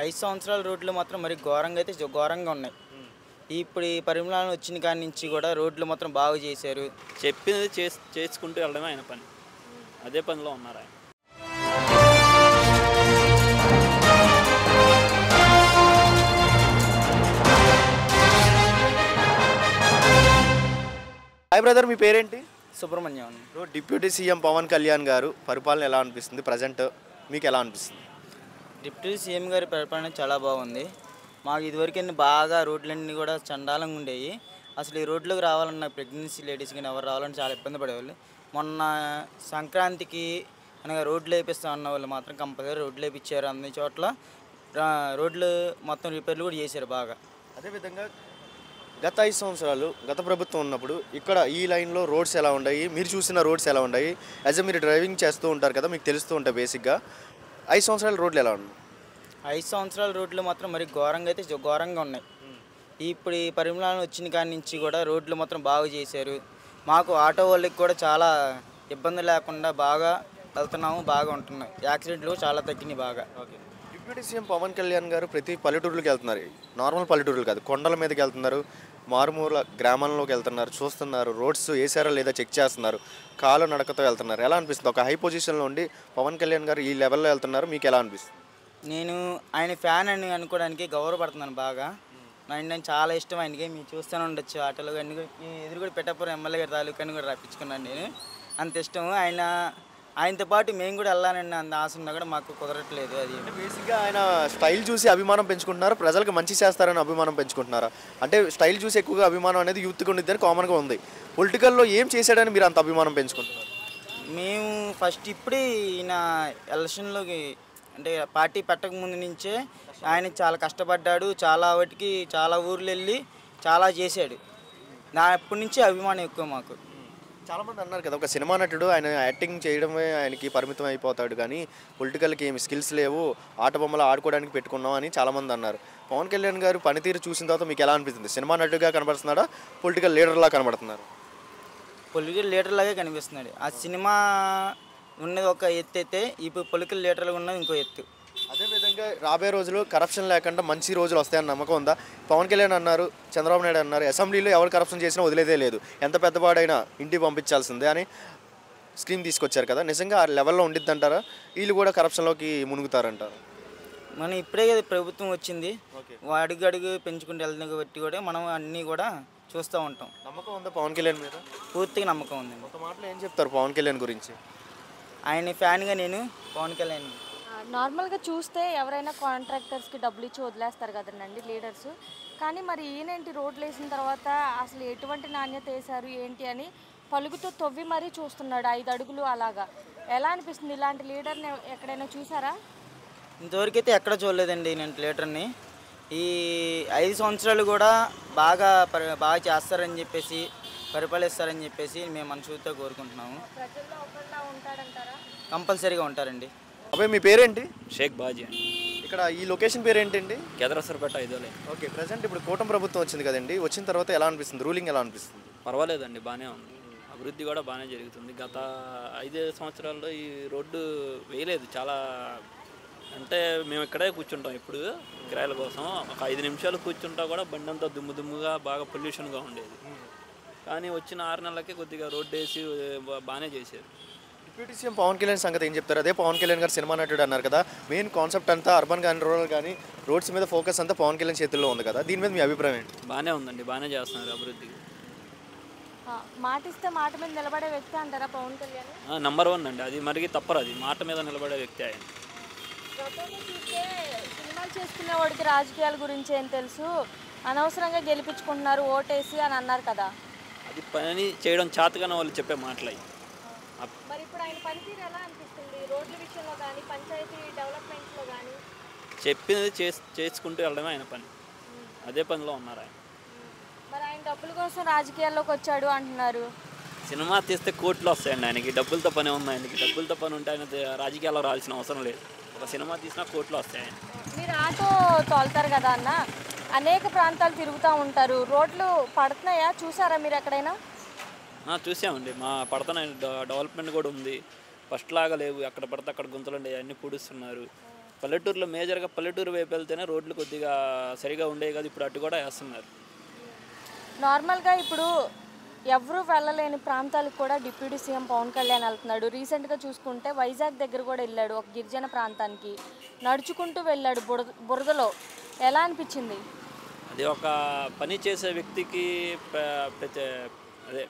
5 సంవత్సరాల రోడ్లు మాత్రం మరి ఘోరంగా అయితే ఘోరంగా ఉన్నాయి. ఇప్పుడు ఈ పరిమాణాలు వచ్చిన కాడి నుంచి కూడా రోడ్లు మాత్రం బాగు చేశారు. చెప్పింది చేసుకుంటూ వెళ్ళడమే ఆయన పని. అదే పనిలో ఉన్నారు ఆయన. హాయ్ బ్రదర్, మీ పేరేంటి? సుబ్రహ్మణ్యం అండి. డిప్యూటీ సీఎం పవన్ కళ్యాణ్ గారు పరిపాలన ఎలా అనిపిస్తుంది? ప్రజెంట్ మీకు ఎలా అనిపిస్తుంది? డిప్యూటీ సీఎం గారి పరిపాలన చాలా బాగుంది. మాకు ఇదివరకన్నీ బాగా రోడ్లన్నీ కూడా చండాలంగా ఉండేవి. అసలు ఈ రోడ్లోకి రావాలన్న ప్రెగ్నెన్సీ లేడీస్ కానీ ఎవరు రావాలని చాలా ఇబ్బంది పడేవాళ్ళు. మొన్న సంక్రాంతికి అనగా రోడ్లు వేపిస్తాం అన్న వాళ్ళు మాత్రం కంపల్సరీ రోడ్లు వేయించారు. అన్ని చోట్ల రోడ్లు మొత్తం రిపేర్లు కూడా చేశారు బాగా. అదేవిధంగా గత 5 సంవత్సరాలు గత ప్రభుత్వం ఉన్నప్పుడు ఇక్కడ ఈ లైన్లో రోడ్స్ ఎలా ఉన్నాయి, మీరు చూసిన రోడ్స్ ఎలా ఉన్నాయి? యాజ్ మీరు డ్రైవింగ్ చేస్తూ ఉంటారు కదా, మీకు తెలుస్తూ ఉంటాయి బేసిక్గా. 5 సంవత్సరాల రోడ్లు ఎలా ఉన్నాయి? 5 సంవత్సరాల రోడ్లు మాత్రం మరి ఘోరంగా అయితే ఘోరంగా ఉన్నాయి. ఇప్పుడు ఈ పరిమాణాలు వచ్చిన కాడి నుంచి కూడా రోడ్లు మాత్రం బాగు చేశారు. మాకు ఆటో వాళ్ళకి కూడా చాలా ఇబ్బంది లేకుండా బాగా వెళ్తున్నాము, బాగా ఉంటున్నాయి. యాక్సిడెంట్లు చాలా తగ్గినాయి బాగా. డిప్యూటీ సీఎం పవన్ కళ్యాణ్ గారు ప్రతి పల్లెటూరులకు వెళ్తున్నారు. నార్మల్ పల్లెటూరులు కాదు, కొండల మీదకి వెళ్తున్నారు, మారుమూల గ్రామాల్లోకి వెళ్తున్నారు, చూస్తున్నారు, రోడ్స్ వేసారా లేదా చెక్ చేస్తున్నారు, కాలు నడకతో వెళ్తున్నారు. ఎలా అనిపిస్తుంది? ఒక హై పొజిషన్లో ఉండి పవన్ కళ్యాణ్ గారు ఈ లెవెల్లో వెళ్తున్నారు, మీకు ఎలా అనిపిస్తుంది? నేను ఆయన ఫ్యాన్ అని అనుకోవడానికి గౌరవపడుతున్నాను బాగా. నేను చాలా ఇష్టం ఆయనకి. మీరు చూస్తూనే ఉండొచ్చు ఆటోలో అన్ని ఎదురు కూడా పెట్టపురం ఎమ్మెల్యే గారి తాలూకాని కూడా రప్పించుకున్నాను. నేను అంత ఇష్టం ఆయనతో పాటు మేము కూడా వెళ్ళాలని అంత ఆశ ఉన్నా కూడా మాకు కుదరట్లేదు. అది బేసిక్గా ఆయన స్టైల్ చూసి అభిమానం పెంచుకుంటున్నారు, ప్రజలకు మంచి చేస్తారని అభిమానం పెంచుకుంటున్నారా? అంటే స్టైల్ చూసి ఎక్కువగా అభిమానం అనేది యూత్కి ఉండిద్దని కామన్గా ఉంది. పొలిటికల్లో ఏం చేశాడని మీరు అంత అభిమానం పెంచుకుంటున్నారు? మేము ఫస్ట్ ఇప్పుడే ఈయన ఎలక్షన్లోకి అంటే పార్టీ పెట్టక ముందు నుంచే ఆయన చాలా కష్టపడ్డాడు. చాలా వాటికి చాలా ఊర్లు వెళ్ళి చాలా చేశాడు. అప్పటి నుంచి అభిమానం ఎక్కువ మాకు. చాలామంది అన్నారు కదా, ఒక సినిమా నటుడు ఆయన యాక్టింగ్ చేయడమే ఆయనకి పరిమితం అయిపోతాడు, కానీ పొలిటికల్కి ఏమి స్కిల్స్ లేవు, ఆట బొమ్మలు ఆడుకోవడానికి పెట్టుకున్నాం అని చాలామంది అన్నారు. పవన్ కళ్యాణ్ గారు పనితీరు చూసిన తర్వాత మీకు ఎలా అనిపిస్తుంది? సినిమా నటుడుగా కనబడుతున్నాడా, పొలిటికల్ లీడర్లా కనబడుతున్నారు? పొలిటికల్ లీడర్ లాగే కనిపిస్తున్నాడు. ఆ సినిమా ఉన్నది ఒక ఎత్తు అయితే ఇప్పుడు పొలిటికల్ లీడర్లు ఉన్నది ఇంకో ఎత్తు. అదేవిధంగా రాబోయే రోజులు కరప్షన్ లేకుండా మంచి రోజులు వస్తాయని నమ్మకం ఉందా? పవన్ కళ్యాణ్ అన్నారు, చంద్రబాబు నాయుడు అన్నారు, అసెంబ్లీలో ఎవరు కరప్షన్ చేసినా వదిలేదే లేదు, ఎంత పెద్దవాడైనా ఇంటికి పంపించాల్సిందే అని స్కీమ్ తీసుకొచ్చారు కదా. నిజంగా ఆ లెవెల్లో ఉండిద్ది అంటారా? వీళ్ళు కూడా కరప్షన్లోకి మునుగుతారంటారు? మనం ఇప్పుడే కదా ప్రభుత్వం వచ్చింది, అడుగు అడుగు పెంచుకుంటూ వెళ్తున్న బట్టి కూడా మనం అన్నీ కూడా చూస్తూ ఉంటాం. నమ్మకం ఉందా పవన్ కళ్యాణ్ మీద? పూర్తిగా నమ్మకం ఉందండి. ఒక మాటలో ఏం చెప్తారు పవన్ కళ్యాణ్ గురించి? ఆయన ఫ్యాన్గా నేను పవన్ కళ్యాణ్. నార్మల్గా చూస్తే ఎవరైనా కాంట్రాక్టర్స్కి డబ్బులు ఇచ్చి వదిలేస్తారు కదండి లీడర్స్. కానీ మరి ఈయనేంటి రోడ్లు వేసిన తర్వాత అసలు ఎటువంటి నాణ్యత వేశారు ఏంటి అని పలుగుతో తవ్వి మరీ చూస్తున్నాడు 5 అడుగులు అలాగా. ఎలా అనిపిస్తుంది? ఇలాంటి లీడర్ని ఎక్కడైనా చూసారా? ఇంతవరకు అయితే ఎక్కడ చూడలేదండి నేను లీడర్ని. ఈ 5 సంవత్సరాలు కూడా బాగా చేస్తారని చెప్పేసి, పరిపాలిస్తారని చెప్పేసి మేము మనసుతో కోరుకుంటున్నాము. ప్రజల్లో ఒకళ్ళ ఉంటాడంటారా? కంపల్సరీగా ఉంటారండి. అబ్బాయి, మీ పేరేంటి? షేక్ బాజీ అండి. ఇక్కడ ఈ లొకేషన్ పేరేంటండి? కేదరసరపేట 5వ లైన్. ఓకే, ప్రజెంట్ ఇప్పుడు కూటమి ప్రభుత్వం వచ్చింది కదండి, వచ్చిన తర్వాత ఎలా అనిపిస్తుంది? రూలింగ్ ఎలా అనిపిస్తుంది? పర్వాలేదండి, బాగానే ఉంది. అభివృద్ధి కూడా బాగానే జరుగుతుంది. గత 5 సంవత్సరాల్లో ఈ రోడ్డు వేయలేదు. చాలా అంటే మేము ఇక్కడే కూర్చుంటాం ఇప్పుడు కిరాయిల కోసం. ఒక 5 నిమిషాలు కూర్చుంటా కూడా బండి అంతా దుమ్ముగా బాగా పొల్యూషన్గా ఉండేది. కానీ వచ్చిన 6 నెలలకే కొద్దిగా రోడ్డు వేసి బాగానే చేశారు. డిప్యూటీ సీఎం పవన్ కళ్యాణ్ సంగతి ఏం చెప్తారు? అదే పవన్ కళ్యాణ్ గారు సినిమా నటుడు అన్నారు కదా, మెయిన్ కాన్సెప్ట్ అంతా అర్బన్ కానీ రూరల్ కానీ రోడ్స్ మీద ఫోకస్ అంతా పవన్ కళ్యాణ్ చేతుల్లో ఉంది కదా, దీని మీద మీ అభిప్రాయం ఏంటి? బాగానే ఉందండి, బాగానే చేస్తున్నారు అభివృద్ధి. మాటిస్తే మాట మీద నిలబడే వ్యక్తి అంటారా పవన్ కళ్యాణ్? నంబర్ 1 అండి, అది మరికి తప్పరు. అది మాట మీద నిలబడే వ్యక్తి ఆయన. గతంలో చూస్తే సినిమాలు చేసుకునేవాడికి రాజకీయాల గురించి ఏం తెలుసు, అనవసరంగా గెలిపించుకుంటున్నారు ఓటేసి అని అన్నారు కదా. అది పని చేయడం చేతగానే వాళ్ళు చెప్పే మాటలు. మరి ఇప్పుడు ఆయన పనితీరు ఎలా అనిపిస్తుంది? రోడ్ల విషయంలో కానీ పంచాయతీ డెవలప్మెంట్లో కానీ చెప్పింది చేసుకుంటూ వెళ్ళడమే ఆయన పని. అదే పనిలో ఉన్నారు ఆయన. మరి ఆయన డబ్బుల కోసం రాజకీయాల్లోకి వచ్చాడు అంటున్నారు. సినిమా తీస్తే కోట్లు వస్తాయండి ఆయనకి. డబ్బులతో పని ఉంది ఆయనకి. డబ్బులతో పని ఉంటే ఆయన రాజకీయాల్లో రావాల్సిన అవసరం లేదు. ఒక సినిమా తీసినా కోట్లు వస్తాయి ఆయన. మీరు ఆటో తోలుతారు కదా అన్న, అనేక ప్రాంతాలు తిరుగుతూ ఉంటారు, రోడ్లు పడుతున్నాయా? చూసారా మీరు ఎక్కడైనా? చూసామండి, మా పడుతున్నాయి. డెవలప్మెంట్ కూడా ఉంది, ఫస్ట్ లాగా లేవు. ఎక్కడ పడితే అక్కడ గుంతలు ఉండే అన్నీ పూడుస్తున్నారు. పల్లెటూరులో మేజర్గా పల్లెటూరు వైపు వెళ్తేనే రోడ్లు కొద్దిగా సరిగా ఉండేవి కదా, ఇప్పుడు అటు కూడా వేస్తున్నారు. నార్మల్గా ఇప్పుడు ఎవరు వెళ్ళలేని ప్రాంతాలకు కూడా డిప్యూటీ సీఎం పవన్ కళ్యాణ్ వెళ్తున్నాడు. రీసెంట్గా చూసుకుంటే వైజాగ్ దగ్గర కూడా వెళ్ళాడు, ఒక గిరిజన ప్రాంతానికి నడుచుకుంటూ వెళ్ళాడు బురదలో. ఎలా అనిపించింది? అది ఒక పని చేసే వ్యక్తికి అదే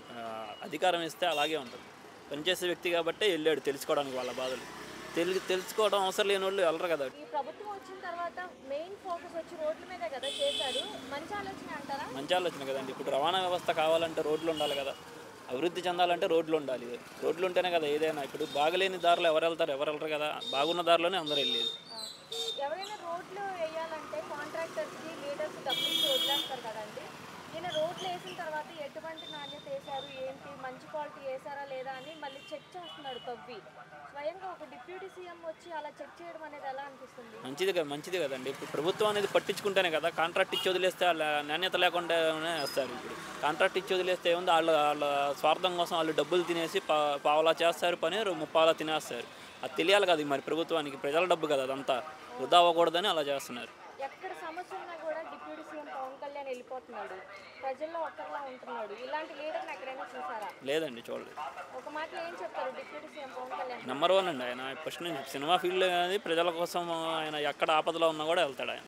అధికారం ఇస్తే అలాగే ఉంటుంది. పనిచేసే వ్యక్తి కాబట్టి వెళ్ళాడు తెలుసుకోవడానికి వాళ్ళ బాధలు. తెలుసుకోవడం అవసరం లేని వాళ్ళు వెళ్ళరు కదా. ఈ ప్రభుత్వం వచ్చిన తర్వాత మెయిన్ ఫోకస్ వచ్చి రోడ్ల మీదే కదా చేశారు. మంచి ఆలోచన అంటారా? మంచి ఆలోచన కదండి. ఇప్పుడు రవాణా వ్యవస్థ కావాలంటే రోడ్లు ఉండాలి కదా, అభివృద్ధి చెందాలంటే రోడ్లు ఉండాలి. రోడ్లు ఉంటేనే కదా ఏదైనా. ఇప్పుడు బాగలేని దారిలో ఎవరు వెళ్తారు? ఎవరు వెళ్ళరు కదా. బాగున్న దారిలోనే అందరూ వెళ్ళేది. ఎవరైనా రోడ్లు వేయాలంటే కాంట్రాక్టర్స్కి లీడర్స్ డబ్బులు ఇచ్చి వదిలేస్తారు కదండి. ఈయన రోడ్లు వేసిన తర్వాత ఎటువంటి నాణ్యత వేశారు, ఏంటి, మంచి క్వాలిటీ వేసారా లేదా అని మళ్ళీ చెక్ చేస్తున్నాడు తవ్వి. స్వయంగా ఒక డిప్యూటీ సీఎం వచ్చి అలా చెక్ చేయడం అనేది ఎలా అనిపిస్తుంది? మంచిది కదండి. ఇప్పుడు ప్రభుత్వం అనేది పట్టించుకుంటేనే కదా. కాంట్రాక్ట్ ఇచ్చి వదిలేస్తే వాళ్ళ నాణ్యత లేకుండానే వేస్తారు. ఇప్పుడు కాంట్రాక్ట్ ఇచ్చి వదిలేస్తే ఏముంది, వాళ్ళ స్వార్థం కోసం వాళ్ళు డబ్బులు తినేసి పావలా చేస్తారు పని, ముప్పావలా తినేస్తారు. అది తెలియాలి కదా మరి ప్రభుత్వానికి. ప్రజల డబ్బు కదా అదంతా, వృధా అవ్వకూడదని అలా చేస్తున్నారు. ఎక్కడ సమస్య ఉన్నా కూడా డిప్యూటీ సీఎం పవన్ కళ్యాణ్ వెళ్ళిపోతున్నాడు, ప్రజల్లో ఒక్కరిలా ఉంటున్నాడు. ఇలాంటి లీడర్ని ఎక్కడైనా చూసారా? లేదండి, చూడలేదు. ఒక మాటలో ఏం చెప్తారు deputy CM Pawan Kalyan? Number 1 అండి ఆయన. ఫస్ట్ నుంచి సినిమా ఫీల్డ్ అనేది ప్రజల కోసం ఆయన ఎక్కడ ఆపదలో ఉన్నా కూడా వెళ్తాడు ఆయన.